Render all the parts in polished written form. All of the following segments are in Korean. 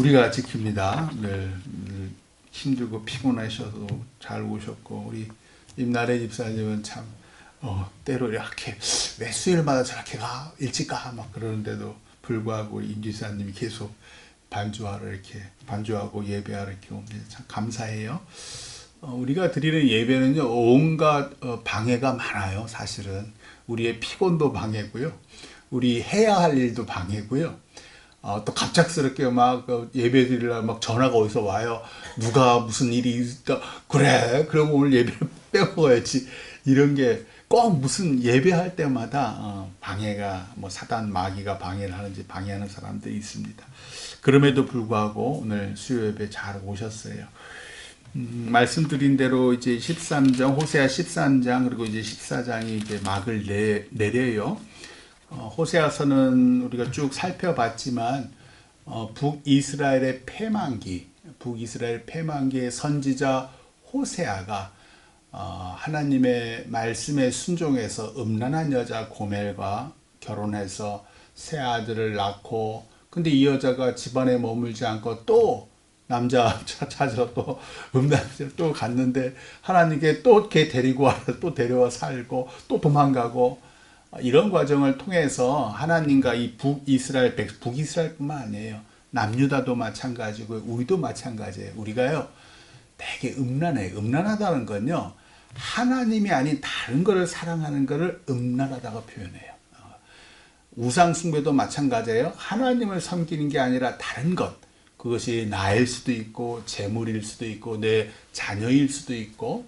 우리가 지킵니다. 늘 힘들고 피곤하셔도 잘 오셨고, 우리 임나래 집사님은 참 때로 이렇게 매 수요일마다 저렇게 일찍 가 막 그러는데도 불구하고 임 집사님이 계속 반주하러 이렇게 반주하고 예배하러 이렇게 옵니다. 참 감사해요. 우리가 드리는 예배는요, 온갖 방해가 많아요. 사실은 우리의 피곤도 방해고요, 우리 해야 할 일도 방해고요. 또 갑작스럽게 막 예배 드리려고 막 전화가 어디서 와요. 누가 무슨 일이 있다. 그래, 그럼 오늘 예배를 빼먹어야지. 이런 게 꼭 무슨 예배할 때마다 방해가, 뭐 사단 마귀가 방해를 하는지 방해하는 사람들이 있습니다. 그럼에도 불구하고 오늘 수요 예배 잘 오셨어요. 말씀드린 대로 이제 13장, 호세아 13장, 그리고 이제 14장이 이제 막을 내려요. 호세아서는 우리가 쭉 살펴봤지만, 북이스라엘의 패망기의 선지자 호세아가 하나님의 말씀에 순종해서 음란한 여자 고멜과 결혼해서 새 아들을 낳고, 근데 이 여자가 집안에 머물지 않고 또 남자 찾으러 또 음란한 여자를 또 갔는데, 하나님께 또 걔 데리고 와서 또 데려와 살고 또 도망가고, 이런 과정을 통해서 하나님과 이 북이스라엘뿐만 아니에요. 남유다도 마찬가지고 우리도 마찬가지예요. 우리가요 되게 음란해요. 음란하다는 건요, 하나님이 아닌 다른 거를 사랑하는 거를 음란하다고 표현해요. 우상 숭배도 마찬가지예요. 하나님을 섬기는 게 아니라 다른 것, 그것이 나일 수도 있고 재물일 수도 있고 내 자녀일 수도 있고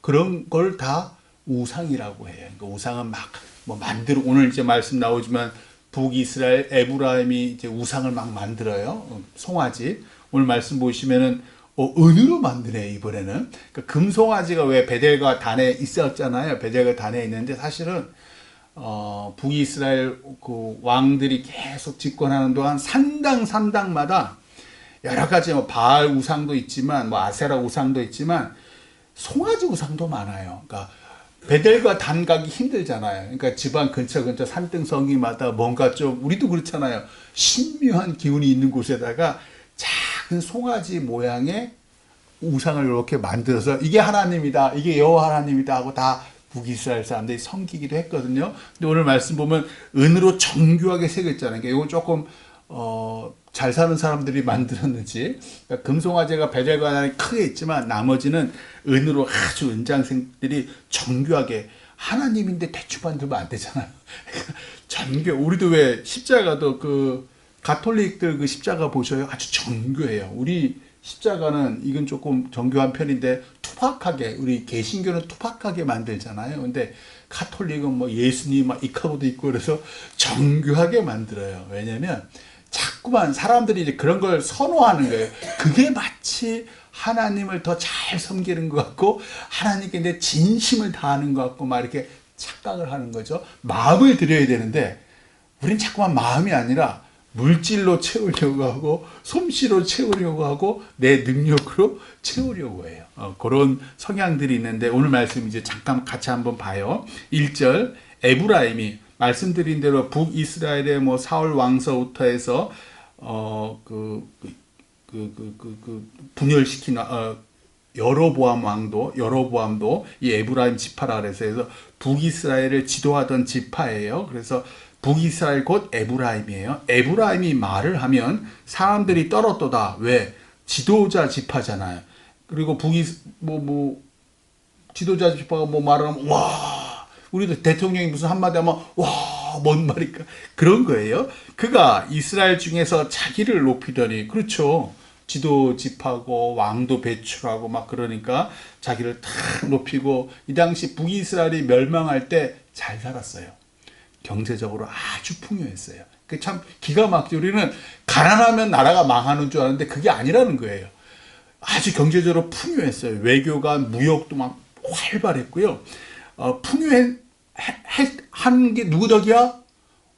그런 걸 다 우상이라고 해요. 그러니까 우상은 막 만들어, 오늘 이제 말씀 나오지만 북이스라엘 에브라임이 이제 우상을 막 만들어요. 송아지. 오늘 말씀 보시면은 은으로 만드네, 이번에는. 그러니까 금송아지가 왜 베델과 단에 있었잖아요. 베델과 단에 있는데, 사실은 북이스라엘 그 왕들이 계속 집권하는 동안 산당마다 여러 가지 바알 우상도 있지만 아세라 우상도 있지만 송아지 우상도 많아요. 그러니까 베델과 단 가기 힘들잖아요. 그러니까 집안 근처 산등성이마다 뭔가 좀, 우리도 그렇잖아요. 신묘한 기운이 있는 곳에다가 작은 송아지 모양의 우상을 이렇게 만들어서 이게 하나님이다, 이게 여호와 하나님이다 하고 다 북이스라엘 사람들이 섬기기도 했거든요. 근데 오늘 말씀 보면 은으로 정교하게 새겼잖아요. 그러니까 이건 조금 잘 사는 사람들이 만들었는지, 그러니까 금송아지가 베델과 단이 크게 있지만 나머지는 은으로 아주 은장생들이 정교하게, 하나님인데 대충 만들면 안 되잖아요. 정교. 우리도 왜 십자가도 그 가톨릭들 그 십자가 보셔요. 아주 정교해요. 우리 십자가는 이건 조금 정교한 편인데 투박하게, 우리 개신교는 투박하게 만들잖아요. 근데 가톨릭은 예수님 막 이카보도 있고 그래서 정교하게 만들어요. 왜냐면 자꾸만 사람들이 이제 그런 걸 선호하는 거예요. 그게 마치 하나님을 더 잘 섬기는 것 같고, 하나님께 내 진심을 다하는 것 같고, 막 이렇게 착각을 하는 거죠. 마음을 드려야 되는데, 우린 자꾸만 마음이 아니라 물질로 채우려고 하고, 솜씨로 채우려고 하고, 내 능력으로 채우려고 해요. 그런 성향들이 있는데, 오늘 말씀 이제 잠깐 같이 한번 봐요. 1절, 에브라임이 말씀드린 대로 북이스라엘의 사울 왕서부터 해서 분열시킨 여로보암도 이 에브라임 지파라 그래서 북이스라엘을 지도하던 지파예요. 그래서 북이스라엘 곧 에브라임이에요. 에브라임이 말을 하면 사람들이 떨었도다. 왜? 지도자 지파잖아요. 그리고 지도자 지파가 말하면 와, 우리도 대통령이 무슨 한마디 하면 와, 뭔 말일까? 그런 거예요. 그가 이스라엘 중에서 자기를 높이더니, 그렇죠. 지도 집하고 왕도 배출하고 막 그러니까 자기를 탁 높이고, 이 당시 북이스라엘이 멸망할 때 잘 살았어요. 경제적으로 아주 풍요했어요. 그 참 기가 막히죠. 우리는 가난하면 나라가 망하는 줄 아는데 그게 아니라는 거예요. 아주 경제적으로 풍요했어요. 외교가, 무역도 막 활발했고요. 풍요한 게 누구 덕이야?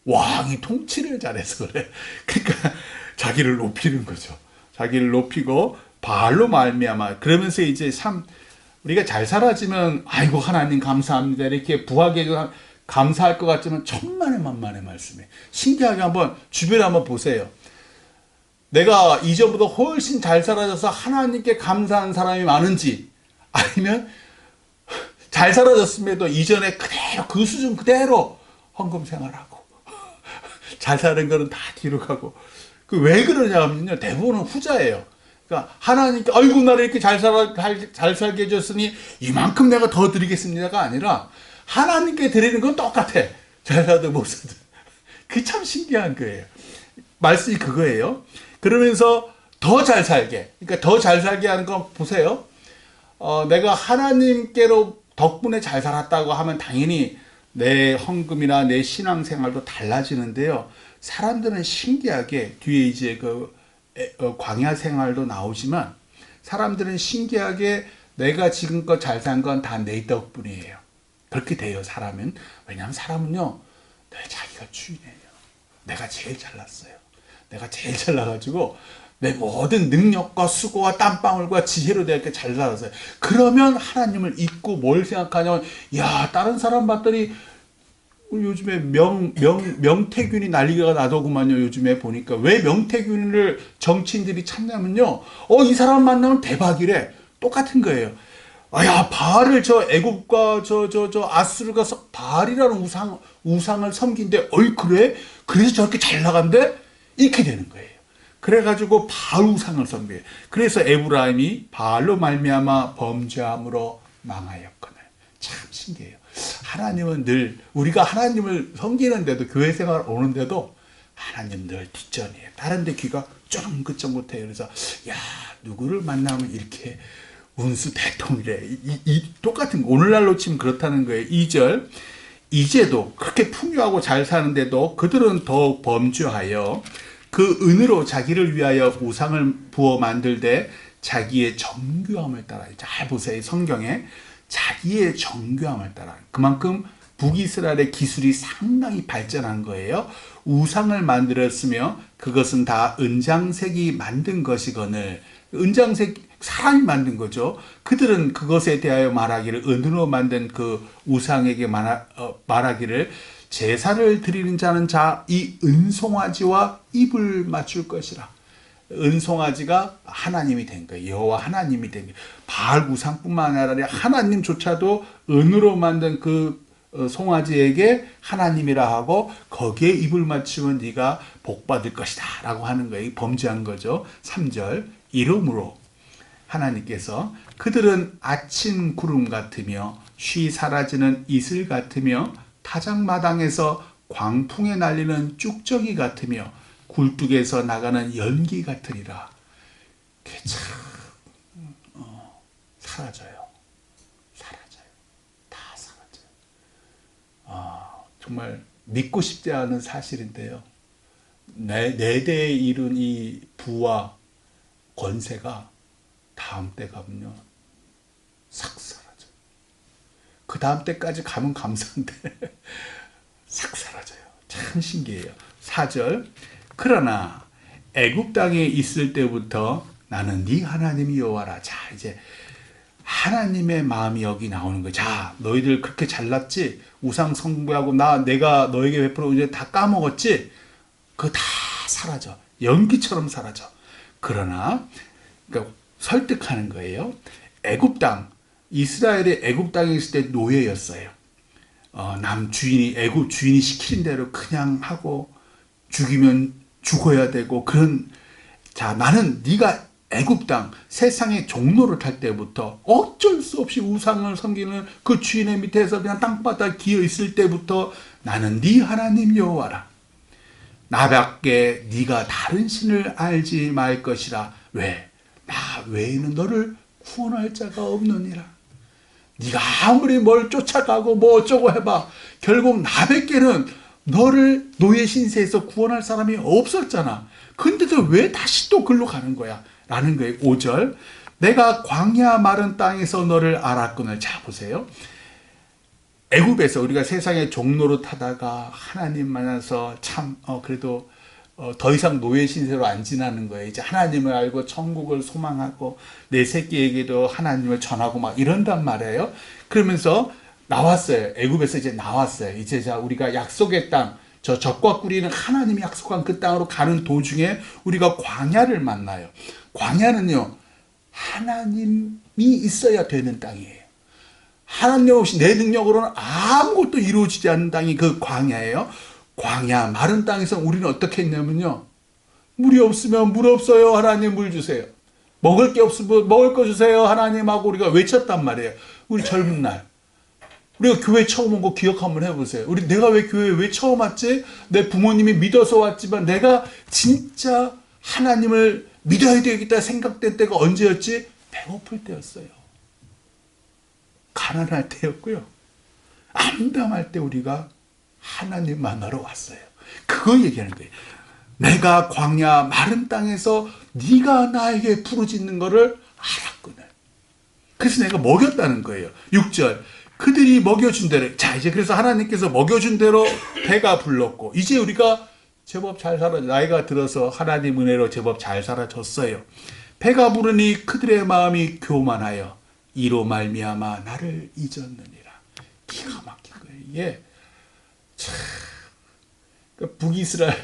왕이 통치를 잘해서 그래. 그러니까 자기를 높이는 거죠. 자기를 높이고 바알로 말미암아. 그러면서 이제 우리가 잘 살아지면 아이고 하나님 감사합니다 이렇게 부하게 감사할 것 같지만 천만의 만만의 말씀이에요. 신기하게 한번 주변에 한번 보세요. 내가 이전보다 훨씬 잘 살아져서 하나님께 감사한 사람이 많은지, 아니면 잘 살아졌음에도 이전에 그대로 그 수준 그대로 헌금 생활하고 잘 사는 거는 다 뒤로 가고. 그 왜 그러냐면요, 대부분은 후자예요. 그러니까 하나님께 아이고 나를 이렇게 잘 살게 해줬으니 이만큼 내가 더 드리겠습니다가 아니라 하나님께 드리는 건 똑같아. 잘 살든 못 살든. 그게 참 신기한 거예요. 말씀이 그거예요. 그러면서 더 잘 살게, 그러니까 더 잘 살게 하는 건 보세요. 내가 하나님께로 덕분에 잘 살았다고 하면 당연히 내 헌금이나 내 신앙생활도 달라지는데요. 사람들은 신기하게 뒤에 이제 광야 생활도 나오지만 사람들은 신기하게 내가 지금껏 잘 산 건 다 내 덕분이에요. 그렇게 돼요, 사람은. 왜냐하면 사람은요, 늘 자기가 주인이에요. 내가 제일 잘났어요. 내가 제일 잘나가지고 내 모든 능력과 수고와 땀방울과 지혜로 내가 이렇게 잘 살았어요. 그러면 하나님을 잊고 뭘 생각하냐면, 야, 다른 사람 봤더니 요즘에 명태균이 난리가 나더구만요. 요즘에 보니까. 왜 명태균을 정치인들이 찾냐면요, 이 사람 만나면 대박이래. 똑같은 거예요. 야, 바알을 애굽과 아수르 가서 바알이라는 우상을 섬긴데, 그래? 그래서 저렇게 잘 나간대? 이렇게 되는 거예요. 그래가지고 바알 우상을 섬겨요. 그래서 에브라임이 바알로 말미암아 범죄함으로 망하였거늘. 참 신기해요. 하나님은 늘, 우리가 하나님을 섬기는데도, 교회 생활 오는데도 하나님 늘 뒷전이에요. 다른 데 귀가 쫑긋쫑긋해요. 그래서 야, 누구를 만나면 이렇게 운수 대통이래. 똑같은 거. 오늘날로 치면 그렇다는 거예요. 2절. 이제도 그렇게 풍요하고 잘 사는데도 그들은 더 범죄하여 그 은으로 자기를 위하여 우상을 부어 만들되 자기의 정교함을 따라. 잘 보세요. 성경에 자기의 정교함을 따라. 그만큼 북이스라엘의 기술이 상당히 발전한 거예요. 우상을 만들었으며 그것은 다 은장색이 만든 것이거늘. 은장색 사람이 만든 거죠. 그들은 그것에 대하여 말하기를, 은으로 만든 그 우상에게 말하기를, 제사를 드리는 자는 이 은송아지와 입을 맞출 것이라. 은송아지가 하나님이 된 거예요. 여호와 하나님이 된 거예요. 바알 우상뿐만 아니라 하나님조차도 은으로 만든 그 송아지에게 하나님이라 하고 거기에 입을 맞추면 네가 복 받을 것이다 라고 하는 거예요. 범죄한 거죠. 3절. 이러므로 하나님께서 그들은 아침 구름 같으며 쉬 사라지는 이슬 같으며 타작마당에서 광풍에 날리는 쭉정이 같으며 굴뚝에서 나가는 연기 같으리라. 그게 참 사라져요. 다 사라져요. 정말 믿고 싶지 않은 사실인데요. 네 대에 이룬 이 부와 권세가 다음 때 가면요, 싹 사라져요. 그 다음 때까지 가면 감사한데 싹 사라져요. 참 신기해요. 4절. 그러나 애굽 땅에 있을 때부터 나는 네 하나님이 여호와라. 자, 이제 하나님의 마음이 여기 나오는 거예요. 자, 너희들 그렇게 잘났지? 우상 숭배하고 내가 너에게 베풀어 이제 다 까먹었지? 그거 다 사라져. 연기처럼 사라져. 그러나 그러니까 설득하는 거예요. 애굽 땅, 이스라엘이 애굽 땅에 있을 때 노예였어요. 남 주인이, 애굽 주인이 시키는 대로 그냥 하고 죽이면 죽어야 되고 그런. 자, 나는 네가 애굽 땅 세상의 종로를 탈 때부터 어쩔 수 없이 우상을 섬기는 그 주인의 밑에서 그냥 땅바닥 기어 있을 때부터 나는 네 하나님 여호와라. 나밖에 네가 다른 신을 알지 말 것이라. 왜? 나 외에는 너를 구원할 자가 없느니라. 네가 아무리 뭘 쫓아가고 뭐 어쩌고 해봐, 결국 나밖에는 너를 노예 신세에서 구원할 사람이 없었잖아. 근데도 왜 다시 또 글로 가는 거야? 라는 거예요. 5절. 내가 광야 마른 땅에서 너를 알았거늘. 자, 보세요. 애굽에서 우리가 세상의 종로로 타다가 하나님 만나서 참 그래도 더 이상 노예 신세로 안 지나는 거예요. 이제 하나님을 알고 천국을 소망하고 내 새끼에게도 하나님을 전하고 막 이런단 말이에요. 그러면서 나왔어요. 애굽에서 이제 나왔어요. 이제 자, 우리가 약속의 땅, 저 젖과 꿀이는 하나님이 약속한 그 땅으로 가는 도중에 우리가 광야를 만나요. 광야는요, 하나님이 있어야 되는 땅이에요. 하나님 없이 내 능력으로는 아무것도 이루어지지 않는 땅이 그 광야예요. 광야, 마른 땅에서 우리는 어떻게 했냐면요, 물이 없으면 물 없어요. 하나님 물 주세요. 먹을 게 없으면 먹을 거 주세요. 하나님 하고 우리가 외쳤단 말이에요. 우리 젊은 날. 우리가 교회 처음 온 거 기억 한번 해보세요. 내가 왜 교회에 왜 처음 왔지? 내 부모님이 믿어서 왔지만 내가 진짜 하나님을 믿어야 되겠다 생각된 때가 언제였지? 배고플 때였어요. 가난할 때였고요. 암담할 때 우리가 하나님 만나러 왔어요. 그거 얘기하는 거예요. 내가 광야 마른 땅에서 네가 나에게 부르짖는 거를 알았거든. 그래서 내가 먹였다는 거예요. 6절. 그들이 먹여준 대로. 자, 이제 그래서 하나님께서 먹여준 대로 배가 불렀고, 이제 우리가 제법 잘 살아, 나이가 들어서 하나님 은혜로 제법 잘 살아졌어요. 배가 부르니 그들의 마음이 교만하여 이로 말미암아 나를 잊었느니라. 기가 막힌 거예요. 이게 참, 그러니까 북이스라엘,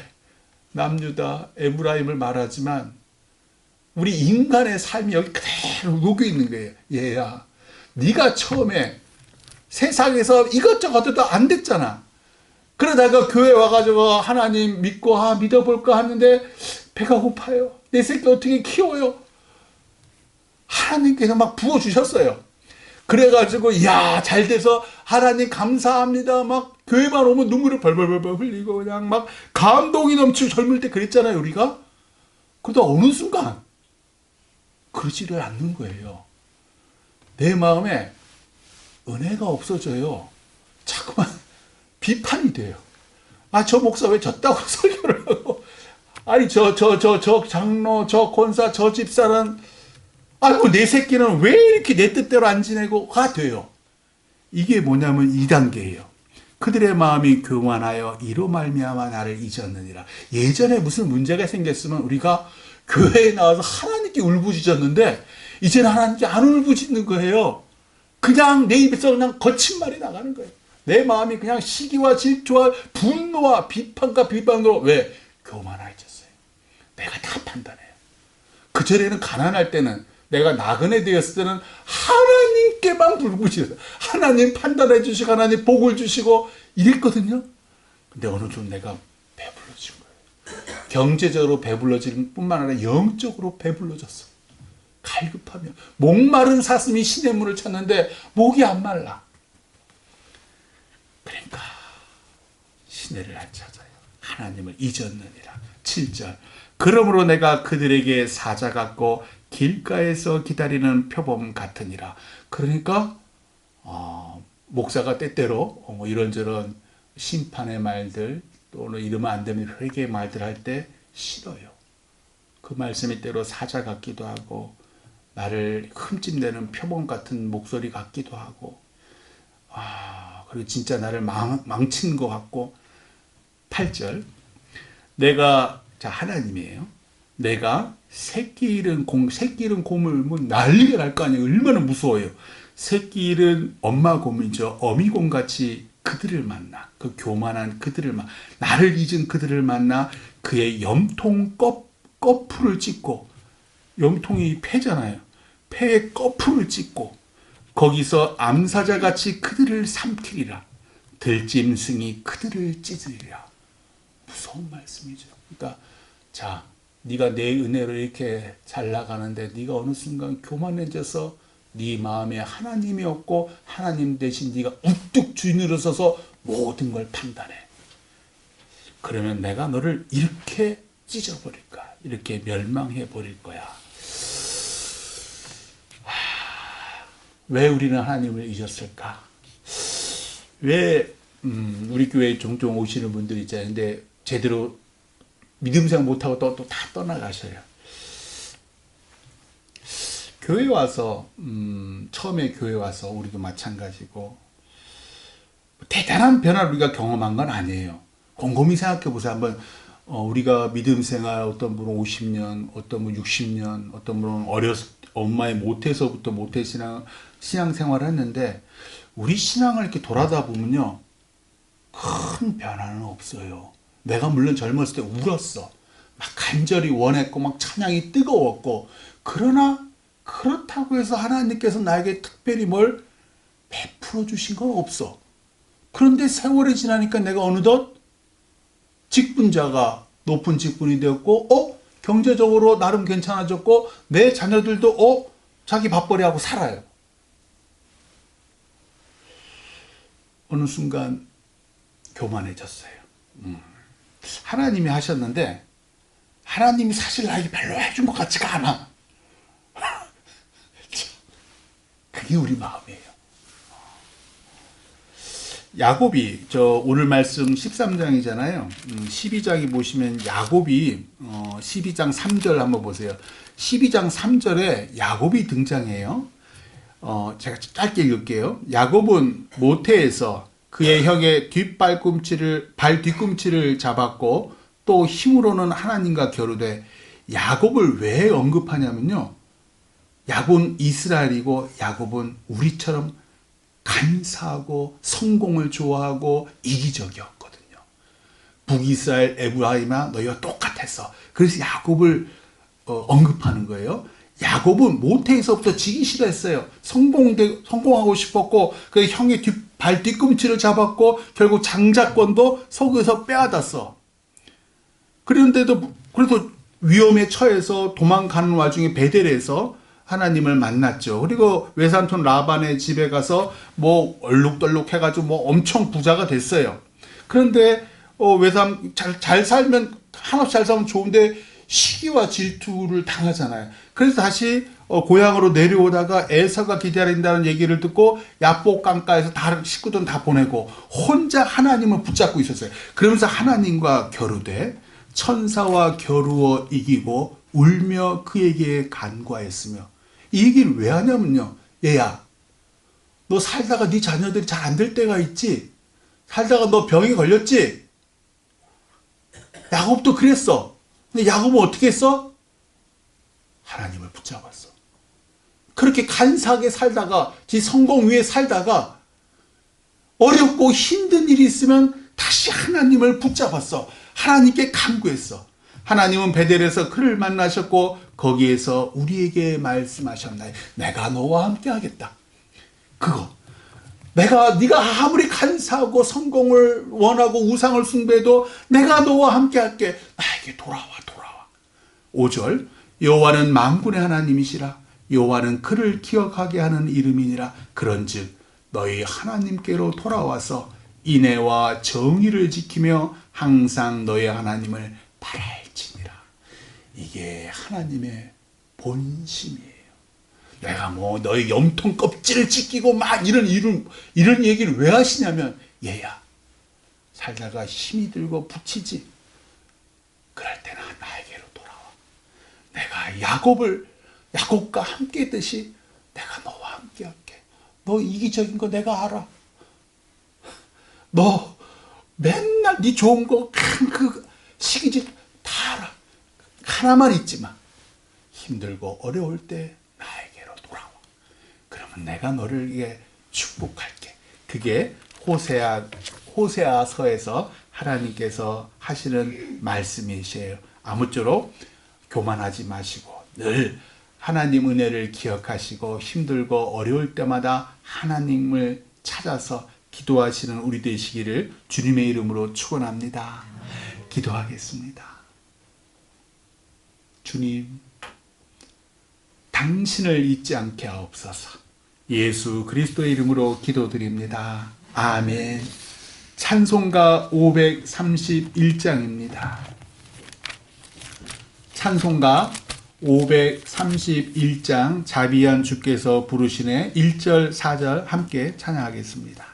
남유다, 에브라임을 말하지만 우리 인간의 삶이 여기 그대로 녹여 있는 거예요. 얘야, 네가 처음에 세상에서 이것저것도 안 됐잖아. 그러다가 교회 와가지고 하나님 믿고 믿어볼까 하는데 배가 고파요. 내 새끼 어떻게 키워요? 하나님께서 막 부어주셨어요. 그래가지고 잘 돼서 하나님 감사합니다. 막 교회만 오면 눈물을 벌벌벌 흘리고 그냥 막 감동이 넘치고 젊을 때 그랬잖아요, 우리가. 그러다 어느 순간 그러지를 않는 거예요. 내 마음에 은혜가 없어져요. 자꾸만 비판이 돼요. 저 목사 왜 졌다고 설교를 하고, 아니 저 장로, 저 권사, 저 집사는, 내 새끼는 왜 이렇게 내 뜻대로 안 지내고가 돼요. 이게 뭐냐면 2단계예요. 그들의 마음이 교만하여 이로 말미암아 나를 잊었느니라. 예전에 무슨 문제가 생겼으면 우리가 교회에 나와서 하나님께 울부짖었는데 이제는 하나님께 안 울부짖는 거예요. 그냥 내 입에서 그냥 거친 말이 나가는 거예요. 내 마음이 그냥 시기와 질투와 분노와 비판과 비판으로. 왜? 교만해졌어요. 내가 다 판단해요. 그전에는 가난할 때는, 내가 나그네 되었을 때는 하나님께만 불구지어요. 하나님 판단해 주시고 하나님 복을 주시고 이랬거든요. 근데 어느 좀 내가 배불러진 거예요. 경제적으로 배불러질 뿐만 아니라 영적으로 배불러졌어. 갈급하며 목마른 사슴이 시냇물을 찾는데 목이 안 말라. 그러니까 시내를 안 찾아요. 하나님을 잊었느니라. 7절. 그러므로 내가 그들에게 사자 같고 길가에서 기다리는 표범 같으니라. 그러니까 목사가 때때로 이런저런 심판의 말들 또는 이러면 안 되는 회개의 말들 할 때 싫어요. 그 말씀이 때로 사자 같기도 하고 나를 흠집내는 표범 같은 목소리 같기도 하고, 그리고 진짜 나를 망친 것 같고. 8절. 내가, 하나님이에요. 내가 새끼 잃은 곰을 난리가 날 거 아니에요. 얼마나 무서워요. 새끼 잃은 엄마 곰이죠. 어미곰같이 그들을 만나. 그 교만한 그들을 만나. 나를 잊은 그들을 만나 그의 염통 거풀을 찢고, 염통이 폐잖아요. 폐에 거풀을 찢고 거기서 암사자같이 그들을 삼키리라. 들짐승이 그들을 찢으리라. 무서운 말씀이죠. 그러니까 네가 내 은혜로 이렇게 잘 나가는데 네가 어느 순간 교만해져서 네 마음에 하나님이 없고 하나님 대신 네가 우뚝 주인으로 서서 모든 걸 판단해. 그러면 내가 너를 이렇게 찢어버릴 거야. 이렇게 멸망해 버릴 거야. 왜 우리는 하나님을 잊었을까? 왜 우리 교회에 종종 오시는 분들 있잖아요. 근데 제대로 믿음 생활 못하고 또 다 떠나가셔요. 교회 와서 처음에 교회 와서 우리도 마찬가지고 대단한 변화를 우리가 경험한 건 아니에요. 곰곰이 생각해 보세요. 한번 우리가 믿음 생활, 어떤 분은 50년, 어떤 분은 60년, 어떤 분은 엄마의 모태서부터 신앙생활을 했는데, 우리 신앙을 이렇게 돌아다 보면요, 큰 변화는 없어요. 내가 물론 젊었을 때 울었어. 막 간절히 원했고 막 찬양이 뜨거웠고, 그러나 그렇다고 해서 하나님께서 나에게 특별히 뭘 베풀어 주신 건 없어. 그런데 세월이 지나니까 내가 어느덧 직분자가 높은 직분이 되었고, 경제적으로 나름 괜찮아졌고, 내 자녀들도 자기 밥벌이하고 살아요. 어느 순간 교만해졌어요. 하나님이 하셨는데 하나님이 사실 나에게 별로 해준 것 같지가 않아. 그게 우리 마음이에요. 야곱이 오늘 말씀 13장이잖아요. 12장에 보시면 야곱이 12장 3절 한번 보세요. 12장 3절에 야곱이 등장해요. 제가 짧게 읽을게요. 야곱은 모태에서 그의 형의 발 뒤꿈치를 잡았고 또 힘으로는 하나님과 겨루되. 야곱을 왜 언급하냐면요, 야곱은 이스라엘이고 야곱은 우리처럼 간사하고 성공을 좋아하고 이기적이었거든요. 북이스라엘 에브라임아 너희와 똑같았어. 그래서 야곱을 언급하는 거예요. 야곱은 모태에서부터 지기 싫어했어요. 성공하고 싶었고, 그 형의 발 뒤꿈치를 잡았고 결국 장자권도 속에서 빼앗았어. 그런데도 그래도 위험에 처해서 도망가는 와중에 베델에서 하나님을 만났죠. 그리고 외삼촌 라반의 집에 가서 뭐 얼룩덜룩 해가지고 뭐 엄청 부자가 됐어요. 그런데 잘 살면, 한없이 잘 살면 좋은데 시기와 질투를 당하잖아요. 그래서 다시 고향으로 내려오다가 에서가 기다린다는 얘기를 듣고 야복 강가에서 다른 식구들은 다 보내고 혼자 하나님을 붙잡고 있었어요. 그러면서 하나님과 겨루되 천사와 겨루어 이기고 울며 그에게 간구하였으며. 이 얘기를 왜 하냐면요, 얘야, 너 살다가 네 자녀들이 잘 안 될 때가 있지? 살다가 너 병에 걸렸지? 야곱도 그랬어. 근데 야곱은 어떻게 했어? 하나님을 붙잡았어. 그렇게 간사하게 살다가, 지 성공 위에 살다가 어렵고 힘든 일이 있으면 다시 하나님을 붙잡았어. 하나님께 간구했어. 하나님은 베델에서 그를 만나셨고 거기에서 우리에게 말씀하셨나요? 내가 너와 함께 하겠다. 그거. 네가 아무리 간사하고 성공을 원하고 우상을 숭배해도 내가 너와 함께 할게. 나에게 돌아와. 5절. 여호와는 만군의 하나님이시라. 여호와는 그를 기억하게 하는 이름이니라. 그런즉 너희 하나님께로 돌아와서 인애와 정의를 지키며 항상 너희 하나님을 바랄지니라. 이게 하나님의 본심이에요. 내가 뭐 너희 염통 껍질을 찢기고 막 이런 얘기를 왜 하시냐면, 얘야, 살다가 힘이 들고 부치지? 그럴 때는 나에게로 돌아와. 내가 야곱과 함께 했듯이 내가 너와 함께 할게. 너 이기적인 거 내가 알아. 너 맨날 네 좋은 거 그 시기질 다 알아. 하나만 잊지 마. 힘들고 어려울 때 나에게로 돌아와. 그러면 내가 너를 위해 축복할게. 그게 호세아서에서 하나님께서 하시는 말씀이세요. 아무쪼록 교만하지 마시고 늘 하나님 은혜를 기억하시고 힘들고 어려울 때마다 하나님을 찾아서 기도하시는 우리 되시기를 주님의 이름으로 축원합니다. 기도하겠습니다. 주님, 당신을 잊지 않게 하옵소서. 예수 그리스도의 이름으로 기도드립니다. 아멘. 찬송가 531장입니다. 찬송가 531장 자비한 주께서 부르시네 1절 4절 함께 찬양하겠습니다.